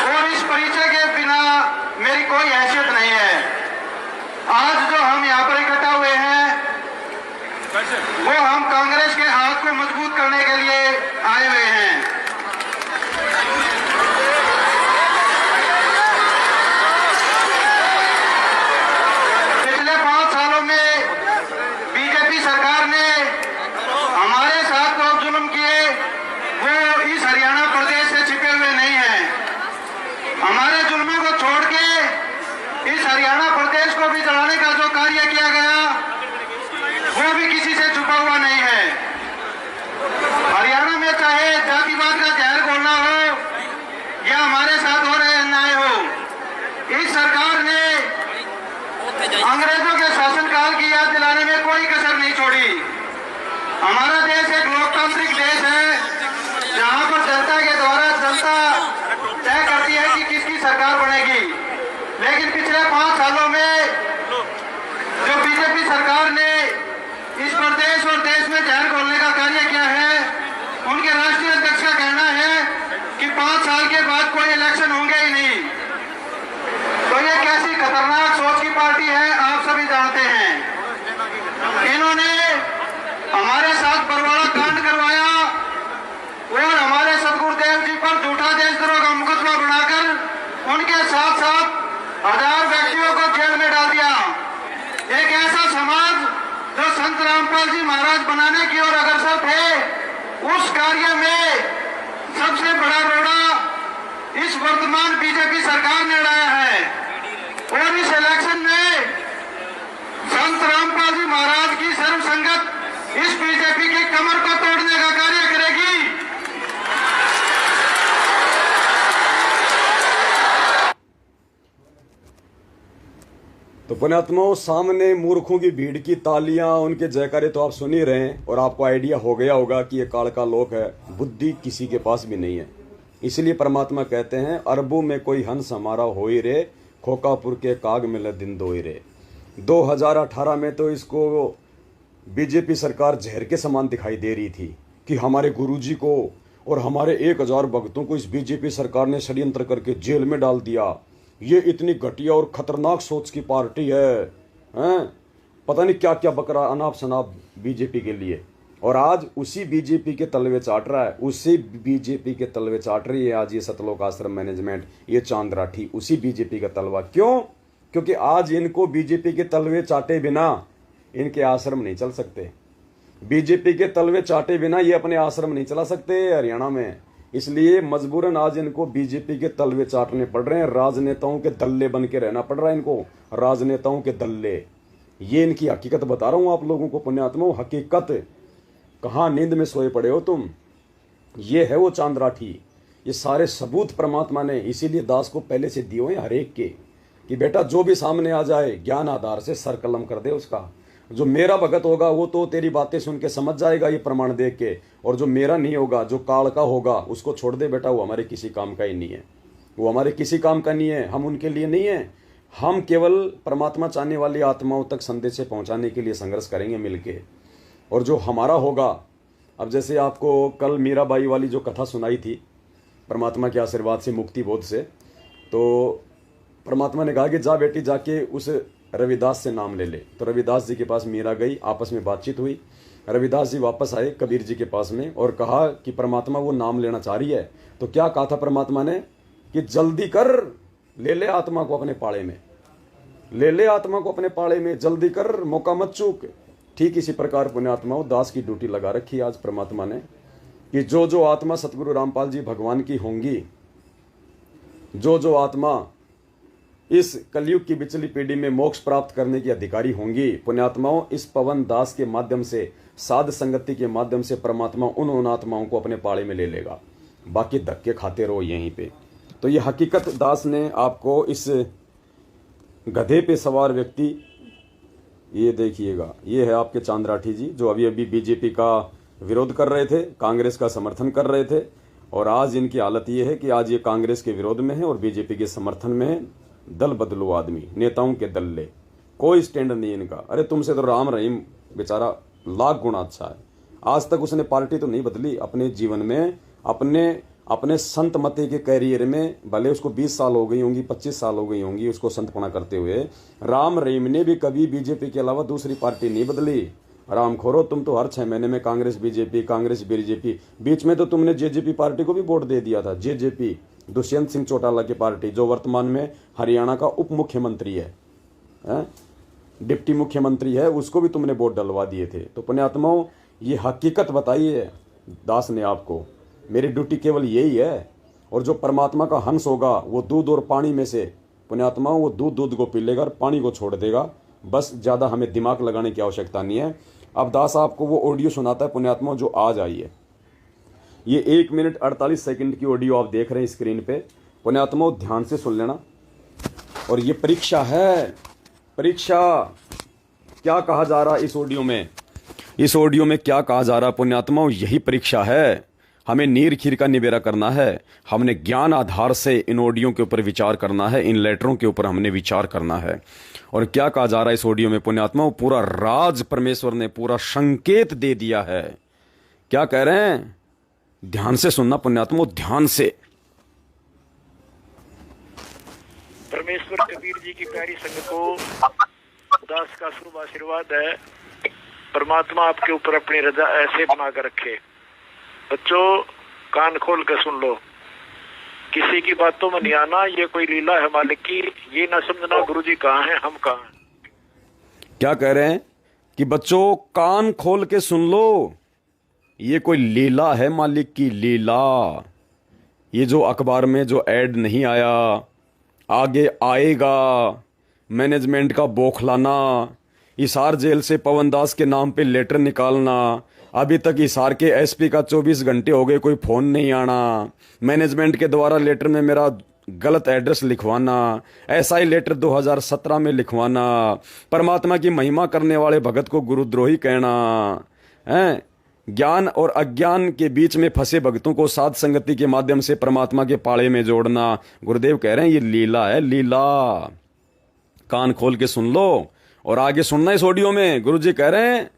और इस परिचय के बिना मेरी कोई हैसियत नहीं है। आज जो हम यहाँ पर इकट्ठा हुए हैं वो हम कांग्रेस के हाथ को मजबूत करने के लिए आए हुए हैं। पिछले 5 सालों में बीजेपी सरकार ने हमारे साथ जो जुल्म किए वो इस हरियाणा प्रदेश से छिपे हुए नहीं हैं। हमारे जुल्मों को छोड़ के इस हरियाणा प्रदेश को भी जलाने का जो कार्य किया गया वो भी किसी से छुपा हुआ नहीं है। हरियाणा में चाहे जातिवाद का जहर घोलना हो या हमारे साथ हो रहे अन्याय हो, इस सरकार ने अंग्रेजों के शासनकाल की याद दिलाने में कोई कसर नहीं छोड़ी। हमारा देश एक लोकतांत्रिक देश है जहां पर जनता के द्वारा जनता तय करती है कि किसकी सरकार बनेगी। लेकिन पिछले 5 सालों में जो बीजेपी सरकार ने इस प्रदेश और देश में जहर घोलने का कार्य किया है, उनके राष्ट्रीय अध्यक्ष का कहना है कि 5 साल के बाद कोई इलेक्शन होंगे ही नहीं। तो ये कैसी खतरनाक सोच की पार्टी है आप सभी जानते हैं। इन्होंने हमारे संत रामपाल जी महाराज बनाने की ओर अग्रसर थे, उस कार्य में सबसे बड़ा रोड़ा इस वर्तमान बीजेपी सरकार ने उड़ाया है। और इस इलेक्शन में संत रामपाल जी महाराज की सर्व संगत इस बीजेपी की कमर को तोड़ने का कार्य करेगी। तो पुण्यात्माओं, सामने मूर्खों की भीड़ की तालियां, उनके जयकारे तो आप सुन ही रहे हैं और आपको आइडिया हो गया होगा कि ये काल का लोक है, बुद्धि किसी के पास भी नहीं है। इसलिए परमात्मा कहते हैं, अरबों में कोई हंस हमारा हो ही रे, खोकापुर के काग मिले दिन दो ही रे। 2018 में तो इसको बीजेपी सरकार जहर के समान दिखाई दे रही थी कि हमारे गुरुजी को और हमारे 1000 भक्तों को इस बीजेपी सरकार ने षड्यंत्र करके जेल में डाल दिया। ये इतनी घटिया और खतरनाक सोच की पार्टी है, पता नहीं क्या क्या बकरा अनाप शनाप बीजेपी के लिए। और आज उसी बीजेपी के तलवे चाट रहा है, उसी बीजेपी के तलवे चाट रही है आज ये सतलोक आश्रम मैनेजमेंट, ये चांद राठी, उसी बीजेपी का तलवा। क्यों? क्योंकि आज इनको बीजेपी के तलवे चाटे बिना इनके आश्रम नहीं चल सकते। बीजेपी के तलवे चाटे बिना ये अपने आश्रम नहीं चला सकते हरियाणा में। इसलिए मजबूरन आज इनको बीजेपी के तलवे चाटने पड़ रहे हैं, राजनेताओं के दल्ले बन के रहना पड़ रहा है इनको, राजनेताओं के दल्ले। ये इनकी हकीकत बता रहा हूं आप लोगों को पुण्यात्माओं, हकीकत। कहां नींद में सोए पड़े हो तुम? ये है वो चांद राठी। ये सारे सबूत परमात्मा ने इसीलिए दास को पहले से दिए हैं हर एक के, कि बेटा जो भी सामने आ जाए ज्ञान आधार से सर कलम कर दे उसका। जो मेरा भगत होगा वो तो तेरी बातें सुन के समझ जाएगा ये प्रमाण देख के, और जो मेरा नहीं होगा, जो काल का होगा, उसको छोड़ दे बेटा, वो हमारे किसी काम का ही नहीं है, वो हमारे किसी काम का नहीं है, हम उनके लिए नहीं है। हम केवल परमात्मा चाहने वाली आत्माओं तक संदेश पहुंचाने के लिए संघर्ष करेंगे मिलके। और जो हमारा होगा, अब जैसे आपको कल मीराबाई वाली जो कथा सुनाई थी परमात्मा के आशीर्वाद से, मुक्ति बोध से, तो परमात्मा ने कहा कि जा बेटी जाके उस रविदास से नाम ले ले। तो रविदास जी के पास मीरा गई, आपस में बातचीत हुई। रविदास जी वापस आए कबीर जी के पास में और कहा कि परमात्मा वो नाम लेना चाह रही है। तो क्या कहा था परमात्मा ने कि जल्दी कर, ले ले आत्मा को अपने पाले में, ले ले आत्मा को अपने पाले में, जल्दी कर, मौका मत चूक। ठीक इसी प्रकार पुण्यात्माओं दास की ड्यूटी लगा रखी आज परमात्मा ने कि जो जो आत्मा सतगुरु रामपाल जी भगवान की होंगी, जो जो आत्मा इस कलयुग की बिचली पीढ़ी में मोक्ष प्राप्त करने की अधिकारी होंगी, पुण्यात्माओं इस पवन दास के माध्यम से, साध संगति के माध्यम से परमात्मा उन आत्माओं को अपने पाले में ले लेगा। बाकी धक्के खाते रहो यहीं पे। तो ये हकीकत दास ने आपको इस गधे पे सवार व्यक्ति, ये देखिएगा, ये है आपके चांद राठी जी जो अभी अभी बीजेपी का विरोध कर रहे थे, कांग्रेस का समर्थन कर रहे थे, और आज इनकी हालत ये है कि आज ये कांग्रेस के विरोध में है और बीजेपी के समर्थन में है। दल बदलो आदमी, नेताओं के दल्ले, कोई स्टैंड नहीं इनका। अरे तुमसे तो राम रहीम बेचारा लाख गुना अच्छा है, आज तक उसने पार्टी तो नहीं बदली अपने जीवन में, अपने संत मते के कैरियर में, भले उसको 20 साल हो गई होंगी, 25 साल हो गई होंगी उसको संतपना करते हुए, राम रहीम ने भी कभी बीजेपी के अलावा दूसरी पार्टी नहीं बदली। राम खोरो, तुम तो हर 6 महीने में कांग्रेस बीजेपी, बीच में तो तुमने जेजेपी पार्टी को भी वोट दे दिया था। जेजेपी दुष्यंत सिंह चौटाला की पार्टी, जो वर्तमान में हरियाणा का उप मुख्यमंत्री है, डिप्टी मुख्यमंत्री है, उसको भी तुमने वोट डलवा दिए थे। तो पुण्यात्माओं ये हकीकत बताई है दास ने आपको, मेरी ड्यूटी केवल यही है। और जो परमात्मा का हंस होगा वो दूध और पानी में से, पुण्यात्माओं वो दूध को पी लेगा और पानी को छोड़ देगा, बस ज़्यादा हमें दिमाग लगाने की आवश्यकता नहीं है। अब दास आपको वो ऑडियो सुनाता है पुण्यात्माओं जो आज आई है। ये 1 मिनट 48 सेकंड की ऑडियो आप देख रहे हैं स्क्रीन पे, पुण्यात्माओं ध्यान से सुन लेना। और ये परीक्षा है, परीक्षा। क्या कहा जा रहा है इस ऑडियो में, इस ऑडियो में क्या कहा जा रहा है पुण्यात्माओं, यही परीक्षा है। हमें नीर खीर का निबेरा करना है, हमने ज्ञान आधार से इन ऑडियो के ऊपर विचार करना है, इन लेटरों के ऊपर हमने विचार करना है। और क्या कहा जा रहा है इस ऑडियो में पुण्यात्माओं, पूरा राज परमेश्वर ने पूरा संकेत दे दिया है। क्या कह रहे हैं, ध्यान से सुनना पुण्यात्माओं, ध्यान से। परमेश्वर कबीर जी की प्यारी संगत को दास का शुभ आशीर्वाद है। परमात्मा आपके ऊपर अपनी रजा ऐसे बना कर रखे। बच्चों कान खोल कर सुन लो, किसी की बातों में नहीं आना, ये कोई लीला है मालिक की। ये ना समझना गुरुजी कहाँ हैं, हम कहाँ हैं। क्या कह रहे हैं कि बच्चों कान खोल के सुन लो, ये कोई लीला है मालिक की लीला। ये जो अखबार में जो ऐड नहीं आया, आगे आएगा, मैनेजमेंट का बौखलाना, हिसार जेल से पवन दास के नाम पे लेटर निकालना, अभी तक हिसार के एसपी का 24 घंटे हो गए कोई फोन नहीं आना, मैनेजमेंट के द्वारा लेटर में मेरा गलत एड्रेस लिखवाना, ऐसा ही लेटर 2017 में लिखवाना, परमात्मा की महिमा करने वाले भगत को गुरुद्रोही कहना है, ज्ञान और अज्ञान के बीच में फंसे भक्तों को साध संगति के माध्यम से परमात्मा के पाड़े में जोड़ना। गुरुदेव कह रहे हैं ये लीला है, लीला। कान खोल के सुन लो और आगे सुनना इस ऑडियो में। गुरुजी कह रहे हैं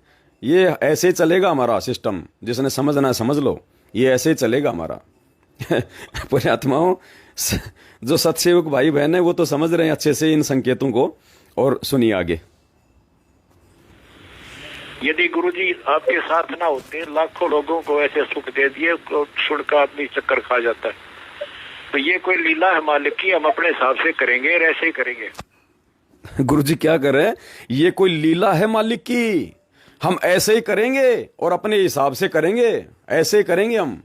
ये ऐसे ही चलेगा हमारा सिस्टम, जिसने समझना है समझ लो, ये ऐसे ही चलेगा हमारा। पुण्यात्माओं, जो सत्सेवक भाई बहन है वो तो समझ रहे हैं अच्छे से इन संकेतों को। और सुनिए आगे। यदि गुरुजी आपके साथ ना होते, लाखों लोगों को ऐसे सुख दे दिए, सुनकर आदमी चक्कर खा जाता है। तो ये कोई लीला है मालिक की, हम अपने हिसाब से करेंगे और ऐसे ही करेंगे। गुरुजी क्या कर रहे हैं? ये कोई लीला है मालिक की, हम ऐसे ही करेंगे और अपने हिसाब से करेंगे, ऐसे ही करेंगे हम।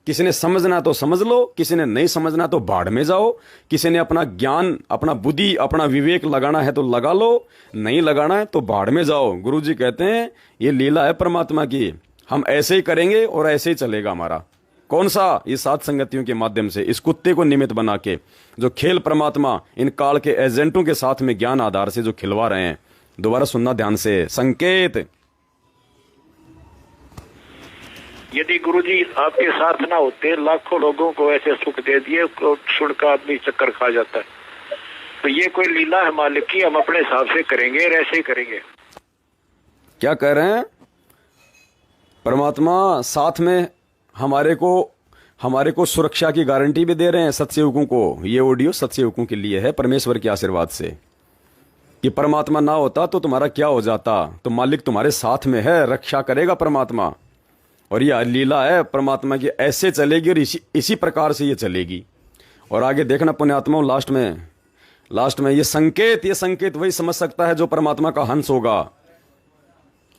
किसी ने समझना तो समझ लो, किसी ने नहीं समझना तो बाढ़ में जाओ, किसी ने अपना ज्ञान, अपना बुद्धि, अपना विवेक लगाना है तो लगा लो, नहीं लगाना है तो बाढ़ में जाओ। गुरुजी कहते हैं ये लीला है परमात्मा की, हम ऐसे ही करेंगे और ऐसे ही चलेगा हमारा। कौन सा? इस सात संगतियों के माध्यम से, इस कुत्ते को निमित्त बना के, जो खेल परमात्मा इन काल के एजेंटों के साथ में ज्ञान आधार से जो खिलवा रहे हैं। दोबारा सुनना ध्यान से संकेत। यदि गुरुजी आपके साथ ना होते, लाखों लोगों को ऐसे सुख दे दिए, सुनकर आदमी चक्कर खा जाता है। तो ये कोई लीला है मालिक की, हम अपने हिसाब से करेंगे और ऐसे ही करेंगे। क्या कह रहे हैं? परमात्मा साथ में हमारे को सुरक्षा की गारंटी भी दे रहे हैं सत्सेवकों को। ये ऑडियो सत्सेवकों के लिए है, परमेश्वर के आशीर्वाद से, कि परमात्मा ना होता तो तुम्हारा क्या हो जाता। तो मालिक तुम्हारे साथ में है, रक्षा करेगा परमात्मा। और ये लीला है परमात्मा की, ऐसे चलेगी और इसी प्रकार से ये चलेगी। और आगे देखना पुण्यात्माओं, लास्ट में ये संकेत वही समझ सकता है जो परमात्मा का हंस होगा।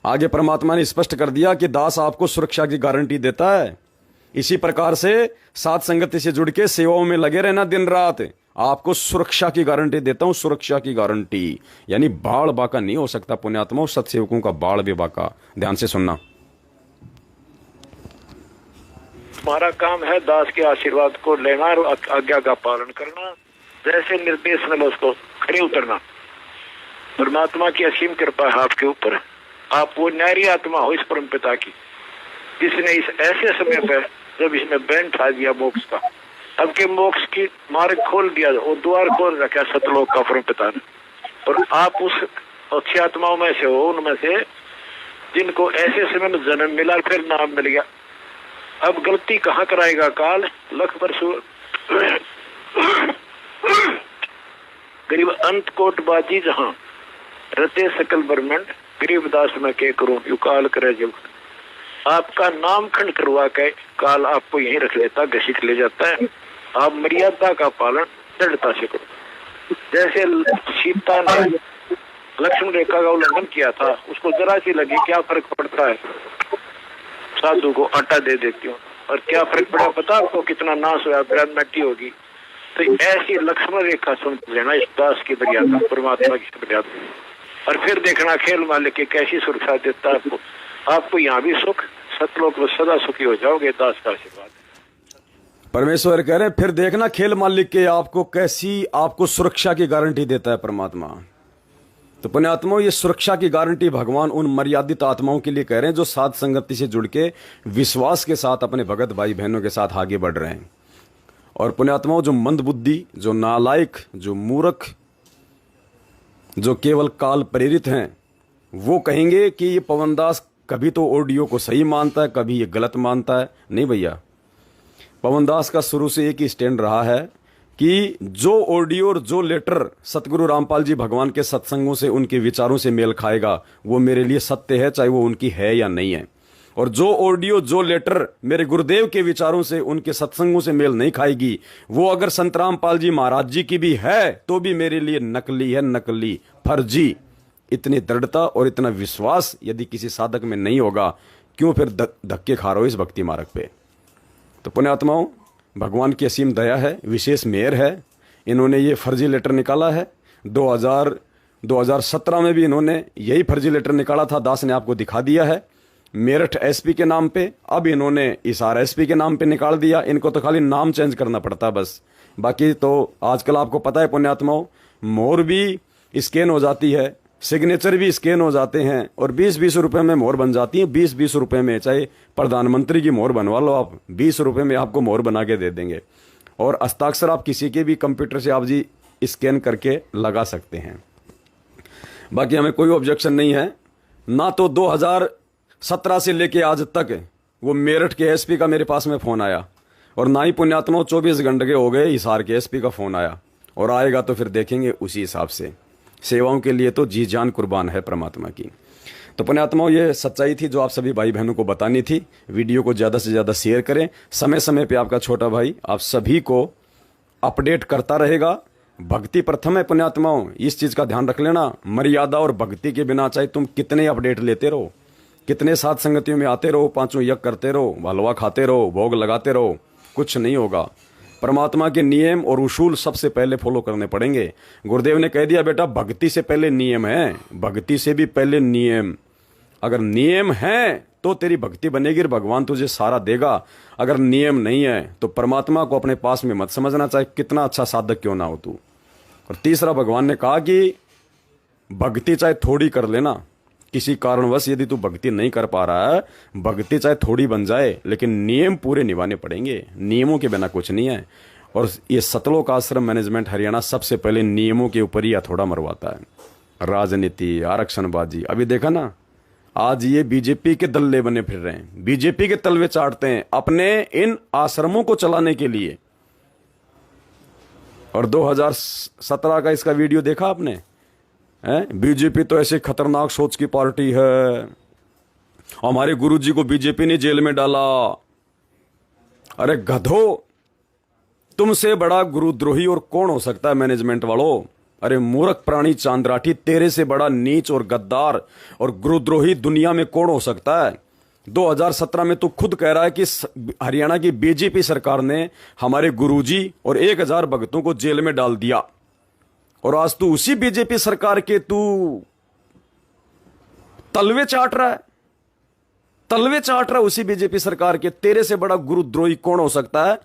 आगे परमात्मा ने स्पष्ट कर दिया कि दास आपको सुरक्षा की गारंटी देता है। इसी प्रकार से साथ संगति से जुड़ के सेवाओं में लगे रहना दिन रात, आपको सुरक्षा की गारंटी देता हूं, सुरक्षा की गारंटी। यानी बाढ़ बाका नहीं हो सकता पुण्यात्माओं, सत्सेवकों का बाढ़ भी बाका। ध्यान से सुनना। हमारा काम है दास के आशीर्वाद को लेना और आज्ञा का पालन करना, जैसे निर्देश मिले उसको खड़े उतरना। परमात्मा की असीम कृपा है आपके ऊपर। आप वो न्यारी आत्मा हो इस परम पिता की, जिसने इस ऐसे समय पर जब इसमें बैंड ठा दिया मोक्ष का, अब के मोक्ष की मार्ग खोल दिया, वो द्वार खोल रखा सतलोक का परम पिता ने। और आप उस अच्छी आत्माओं में से हो, उनमें से जिनको ऐसे समय में जन्म मिला, फिर नाम मिल गया। अब गलती कहाँ कराएगा काल? लख परसु गरीब अंत कोट बाजी जहां रते सकल ब्रह्मंड, गरीबदास में के करूं यू काल करे जब। आपका नाम खंड करवा के काल आपको यहीं रख लेता, घसीट ले जाता है। आप मर्यादा का पालन दृढ़ता से करो। जैसे सीता ने लक्ष्मण रेखा का उल्लंघन किया था, उसको जरा सी लगी, क्या फर्क पड़ता है, साधु को आटा दे देती हूँ, और क्या फर्क पड़ा पता आपको, कितना नाश हुआ, ब्रह्म मिट्टी होगी। तो ऐसी लक्ष्मण रेखा सुन लेना इस दास की मर्यादा, परमात्मा की मर्यादा। और फिर देखना खेल मालिक की कैसी सुरक्षा देता है आपको यहाँ भी सुख, सतलोक में सदा सुखी हो जाओगे, दास का आशीर्वाद। परमेश्वर कह रहे हैं फिर देखना खेल मालिक के आपको सुरक्षा की गारंटी देता है परमात्मा। तो पुण्यात्माओं, ये सुरक्षा की गारंटी भगवान उन मर्यादित आत्माओं के लिए कह रहे हैं जो साध संगति से जुड़ के विश्वास के साथ अपने भगत भाई बहनों के साथ आगे बढ़ रहे हैं। और पुण्यात्माओं, जो मंद बुद्धि, जो नालायक, जो मूर्ख, जो केवल काल प्रेरित हैं, वो कहेंगे कि ये पवनदास कभी तो ऑडियो को सही मानता है, कभी ये गलत मानता है। नहीं भैया, पवनदास का शुरू से एक ही स्टैंड रहा है कि जो ऑडियो और जो लेटर सतगुरु रामपाल जी भगवान के सत्संगों से, उनके विचारों से मेल खाएगा, वो मेरे लिए सत्य है, चाहे वो उनकी है या नहीं है। और जो ऑडियो, जो लेटर मेरे गुरुदेव के विचारों से, उनके सत्संगों से मेल नहीं खाएगी, वो अगर संत रामपाल जी महाराज जी की भी है तो भी मेरे लिए नकली है, नकली, फर्जी। इतनी दृढ़ता और इतना विश्वास यदि किसी साधक में नहीं होगा, क्यों फिर धक्के खा रहे हो इस भक्ति मार्ग पे। तो पुण्यात्माओं, भगवान की असीम दया है, विशेष मेहर है। इन्होंने ये फर्जी लेटर निकाला है। 2017 में भी इन्होंने यही फर्जी लेटर निकाला था, दास ने आपको दिखा दिया है, मेरठ एसपी के नाम पे। अब इन्होंने हिसार एसपी के नाम पे निकाल दिया। इनको तो खाली नाम चेंज करना पड़ता है बस। बाकी तो आजकल आपको पता है पुण्यात्माओं, मोहर भी स्कैन हो जाती है, सिग्नेचर भी स्कैन हो जाते हैं और 20-20 रुपए में मोहर बन जाती है। 20-20 रुपए में, चाहे प्रधानमंत्री की मोहर बनवा लो आप, 20 रुपए में आपको मोहर बना के दे देंगे। और हस्ताक्षर आप किसी के भी कंप्यूटर से आप जी स्कैन करके लगा सकते हैं। बाकी हमें कोई ऑब्जेक्शन नहीं है। ना तो 2017 से लेके आज तक वो मेरठ के एसपी का मेरे पास में फोन आया, और ना ही पुण्यात्माओं 24 घंटे के हो गए हिसार के एसपी का फोन आया, और आएगा तो फिर देखेंगे उसी हिसाब से। सेवाओं के लिए तो जी जान कुर्बान है परमात्मा की। तो पुण्यात्माओं, ये सच्चाई थी जो आप सभी भाई बहनों को बतानी थी। वीडियो को ज़्यादा से ज़्यादा शेयर करें। समय समय पे आपका छोटा भाई आप सभी को अपडेट करता रहेगा। भक्ति प्रथम है पुण्यात्माओं, इस चीज़ का ध्यान रख लेना। मर्यादा और भक्ति के बिना चाहे तुम कितने अपडेट लेते रहो, कितने साथ संगतियों में आते रहो, 5 यज्ञ करते रहो, हलवा खाते रहो, भोग लगाते रहो, कुछ नहीं होगा। परमात्मा के नियम और उसूल सबसे पहले फॉलो करने पड़ेंगे। गुरुदेव ने कह दिया बेटा, भक्ति से पहले नियम है, भक्ति से भी पहले नियम। अगर नियम है तो तेरी भक्ति बनेगी और भगवान तुझे सारा देगा। अगर नियम नहीं है तो परमात्मा को अपने पास में मत समझना, चाहे कितना अच्छा साधक क्यों ना हो तू। और तीसरा, भगवान ने कहा कि भक्ति चाहे थोड़ी कर लेना, किसी कारणवश यदि तू भक्ति नहीं कर पा रहा है, भक्ति चाहे थोड़ी बन जाए, लेकिन नियम पूरे निभाने पड़ेंगे। नियमों के बिना कुछ नहीं है। और ये सतलोक आश्रम मैनेजमेंट हरियाणा सबसे पहले नियमों के ऊपर ही हथौड़ा मरवाता है। राजनीति, आरक्षणबाजी, अभी देखा ना, आज ये बीजेपी के दल्ले बने फिर रहे हैं, बीजेपी के तलवे चाटते हैं अपने इन आश्रमों को चलाने के लिए। और 2017 का इसका वीडियो देखा आपने? बीजेपी तो ऐसे खतरनाक सोच की पार्टी है, हमारे गुरुजी को बीजेपी ने जेल में डाला। अरे गधो, तुमसे बड़ा गुरुद्रोही और कौन हो सकता है मैनेजमेंट वालों? अरे मूर्ख प्राणी चांद्राठी, तेरे से बड़ा नीच और गद्दार और गुरुद्रोही दुनिया में कौन हो सकता है? 2017 में तो खुद कह रहा है कि हरियाणा की बीजेपी सरकार ने हमारे गुरुजी और 1000 भक्तों को जेल में डाल दिया। और आज तू उसी बीजेपी सरकार के तू तलवे चाट रहा है, तलवे चाट रहा है उसी बीजेपी सरकार के। तेरे से बड़ा गुरुद्रोही कौन हो सकता है?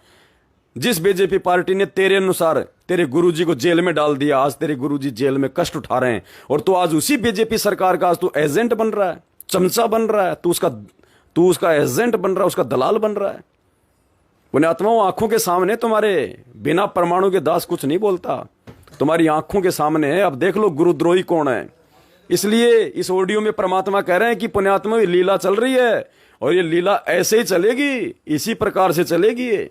जिस बीजेपी पार्टी ने तेरे अनुसार तेरे गुरुजी को जेल में डाल दिया, आज तेरे गुरुजी जेल में कष्ट उठा रहे हैं, और तू आज उसी बीजेपी सरकार का आज तू एजेंट बन रहा है, चमचा बन रहा है, तू उसका एजेंट बन रहा है, उसका दलाल बन रहा है। पुण्यात्माओं, आंखों के सामने तुम्हारे बिना परमाणु के दास कुछ नहीं बोलता, तुम्हारी आंखों के सामने है। अब देख लो गुरुद्रोही कौन है। इसलिए इस ऑडियो में परमात्मा कह रहे हैं कि पुण्यात्मा ये लीला चल रही है, और ये लीला ऐसे ही चलेगी, इसी प्रकार से चलेगी ये।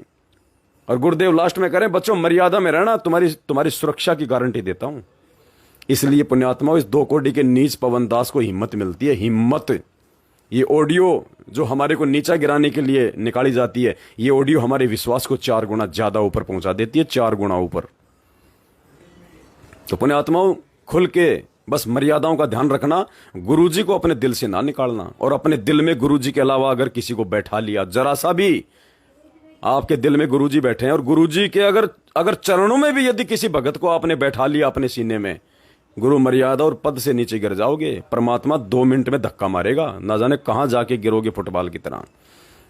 और गुरुदेव लास्ट में कह रहे हैं, बच्चों मर्यादा में रहना, तुम्हारी सुरक्षा की गारंटी देता हूं। इसलिए पुण्यात्मा, इस 2 कोटि के नीच पवन दास को हिम्मत मिलती है, हिम्मत। ये ऑडियो जो हमारे को नीचा गिराने के लिए निकाली जाती है, ये ऑडियो हमारे विश्वास को 4 गुना ज्यादा ऊपर पहुंचा देती है, 4 गुना ऊपर। तो पुण्यात्माओं, खुल के बस मर्यादाओं का ध्यान रखना, गुरुजी को अपने दिल से ना निकालना, और अपने दिल में गुरुजी के अलावा अगर किसी को बैठा लिया, जरा सा भी आपके दिल में गुरुजी बैठे हैं, और गुरुजी के अगर चरणों में भी यदि किसी भगत को आपने बैठा लिया अपने सीने में, गुरु मर्यादा और पद से नीचे गिर जाओगे। परमात्मा 2 मिनट में धक्का मारेगा, ना जाने कहां जाके गिरोगे फुटबॉल की तरह।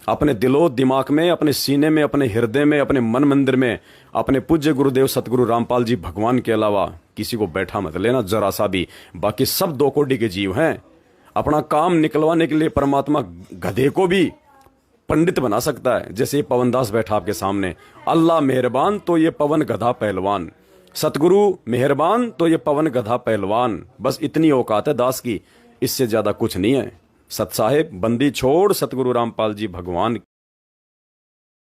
अपने दिलो दिमाग में, अपने सीने में, अपने हृदय में, अपने मन मंदिर में अपने पूज्य गुरुदेव सतगुरु रामपाल जी भगवान के अलावा किसी को बैठा मत लेना जरा सा भी। बाकी सब 2 कोटि के जीव हैं। अपना काम निकलवाने के लिए परमात्मा गधे को भी पंडित बना सकता है, जैसे ये पवनदास बैठा आपके सामने। अल्लाह मेहरबान तो ये पवन गधा पहलवान, सतगुरु मेहरबान तो ये पवन गधा पहलवान। बस इतनी औकात है दास की, इससे ज्यादा कुछ नहीं है। सत साहेब बंदी छोड़ सतगुरु रामपाल जी भगवान